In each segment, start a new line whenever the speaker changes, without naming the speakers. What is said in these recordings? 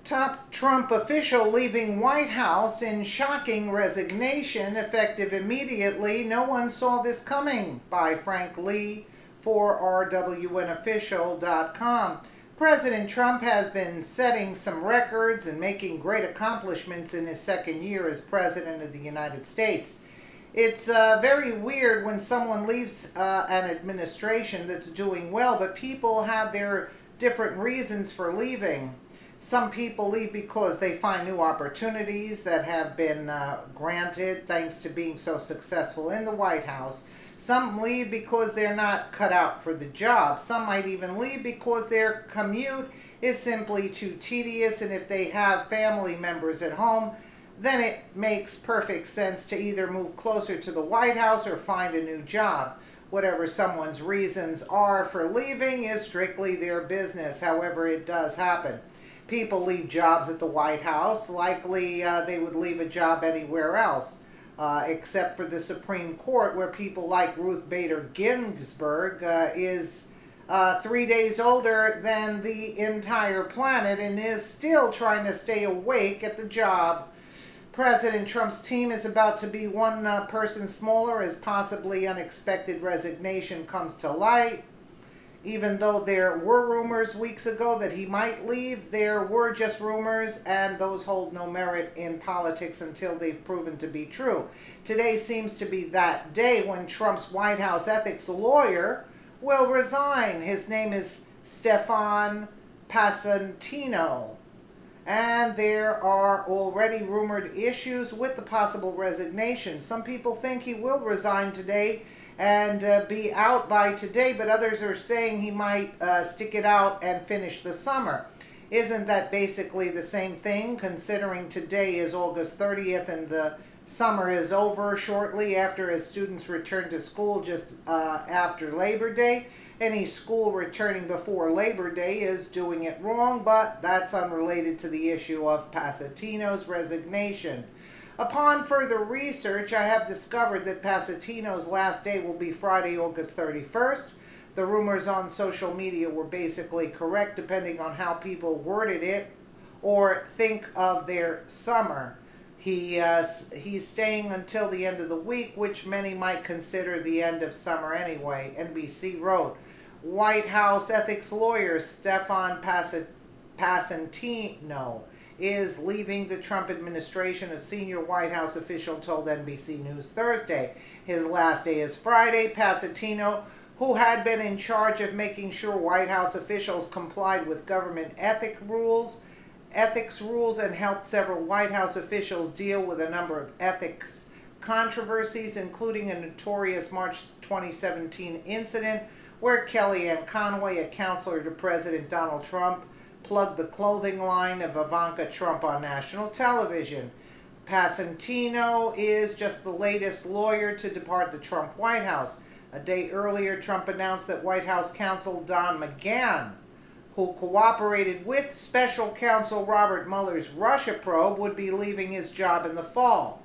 Top Trump official leaving White House in shocking resignation, effective immediately. No one saw this coming, by Frank Lee for rwnofficial.com. President Trump has been setting some records and making great accomplishments in his second year as President of the United States. It's very weird when someone leaves an administration that's doing well, but people have their different reasons for leaving. Some people leave because they find new opportunities that have been granted thanks to being so successful in the White House. Some leave because they're not cut out for the job. Some might even leave because their commute is simply too tedious, and if they have family members at home, then it makes perfect sense to either move closer to the White House or find a new job. Whatever someone's reasons are for leaving is strictly their business. However, it does happen. People leave jobs at the White House. Likely they would leave a job anywhere else, except for the Supreme Court, where people like Ruth Bader Ginsburg is 3 days older than the entire planet and is still trying to stay awake at the job. President Trump's team is about to be one person smaller as possibly unexpected resignation comes to light. Even though there were rumors weeks ago that he might leave, there were just rumors, and those hold no merit in politics until they've proven to be true. Today seems to be that day when Trump's White House ethics lawyer will resign. His name is Stefan Passantino, and there are already rumored issues with the possible resignation. Some people think he will resign today and be out by today, but others are saying he might stick it out and finish the summer. Isn't that basically the same thing, considering today is August 30th and the summer is over shortly after as students return to school just after Labor Day? Any school returning before Labor Day is doing it wrong, but that's unrelated to the issue of Passantino's resignation. Upon further research, I have discovered that Passantino's last day will be Friday, August 31st. The rumors on social media were basically correct, depending on how people worded it or think of their summer. He's staying until the end of the week, which many might consider the end of summer anyway, NBC wrote. White House ethics lawyer Stefan Passantino is leaving the Trump administration, a senior White House official told NBC News Thursday. His last day is Friday. Passantino, who had been in charge of making sure White House officials complied with government ethics rules and helped several White House officials deal with a number of ethics controversies, including a notorious March 2017 incident where Kellyanne Conway, a counselor to President Donald Trump, plugged the clothing line of Ivanka Trump on national television. Passantino is just the latest lawyer to depart the Trump White House. A day earlier, Trump announced that White House counsel Don McGahn, who cooperated with special counsel Robert Mueller's Russia probe, would be leaving his job in the fall.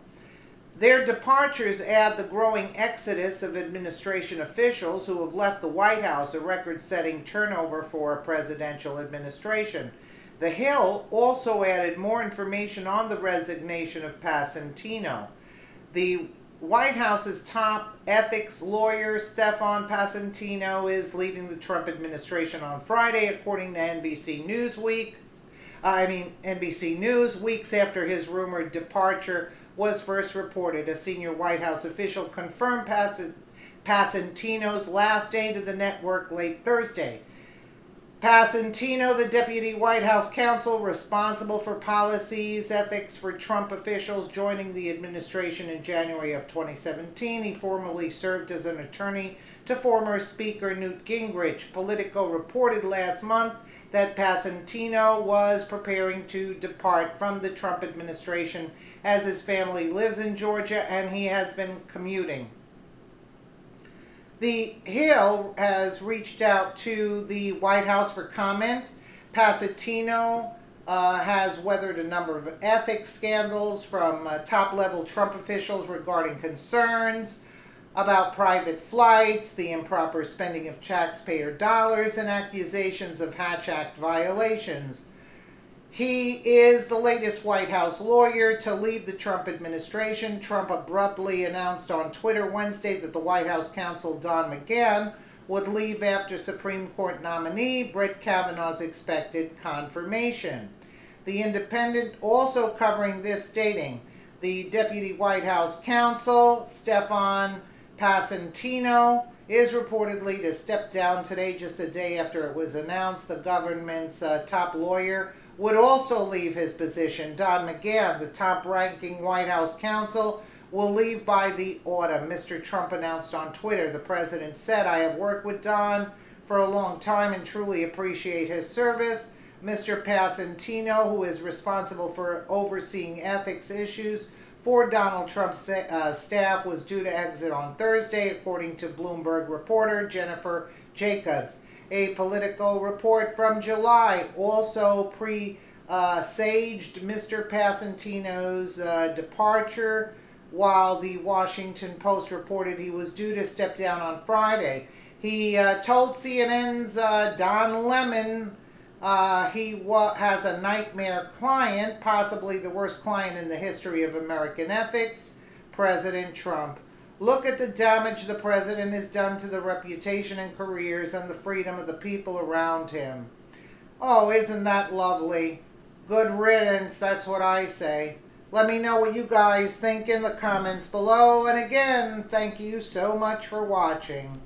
Their departures add the growing exodus of administration officials who have left the White House, a record-setting turnover for a presidential administration. The Hill also added more information on the resignation of Passantino. The White House's top ethics lawyer, Stefan Passantino, is leaving the Trump administration on Friday, according to NBC News, weeks after his rumored departure was first reported. A senior White House official confirmed Passantino's last day to the network late Thursday. Passantino, the deputy White House counsel responsible for policies, ethics for Trump officials, joining the administration in January of 2017. He formerly served as an attorney to former Speaker Newt Gingrich. Politico reported last month that Passantino was preparing to depart from the Trump administration as his family lives in Georgia and he has been commuting. The Hill has reached out to the White House for comment. Passantino has weathered a number of ethics scandals from top-level Trump officials regarding concerns about private flights, the improper spending of taxpayer dollars, and accusations of Hatch Act violations. He is the latest White House lawyer to leave the Trump administration. Trump abruptly announced on Twitter Wednesday that the White House counsel Don McGahn would leave after Supreme Court nominee Brett Kavanaugh's expected confirmation. The Independent also covering this, stating the Deputy White House counsel, Stefan Passantino, is reportedly to step down today, just a day after it was announced the government's top lawyer would also leave his position. Don McGahn, the top-ranking White House counsel, will leave by the autumn. Mr. Trump announced on Twitter, the president said, "I have worked with Don for a long time and truly appreciate his service." Mr. Passantino, who is responsible for overseeing ethics issues for Donald Trump's staff, was due to exit on Thursday, according to Bloomberg reporter Jennifer Jacobs. A Politico report from July also presaged Mr. Passantino's departure, while the Washington Post reported he was due to step down on Friday. He told CNN's Don Lemon he has a nightmare client, possibly the worst client in the history of American ethics, President Trump. Look at the damage the president has done to the reputation and careers and the freedom of the people around him. Oh, isn't that lovely? Good riddance, that's what I say. Let me know what you guys think in the comments below. And again, thank you so much for watching.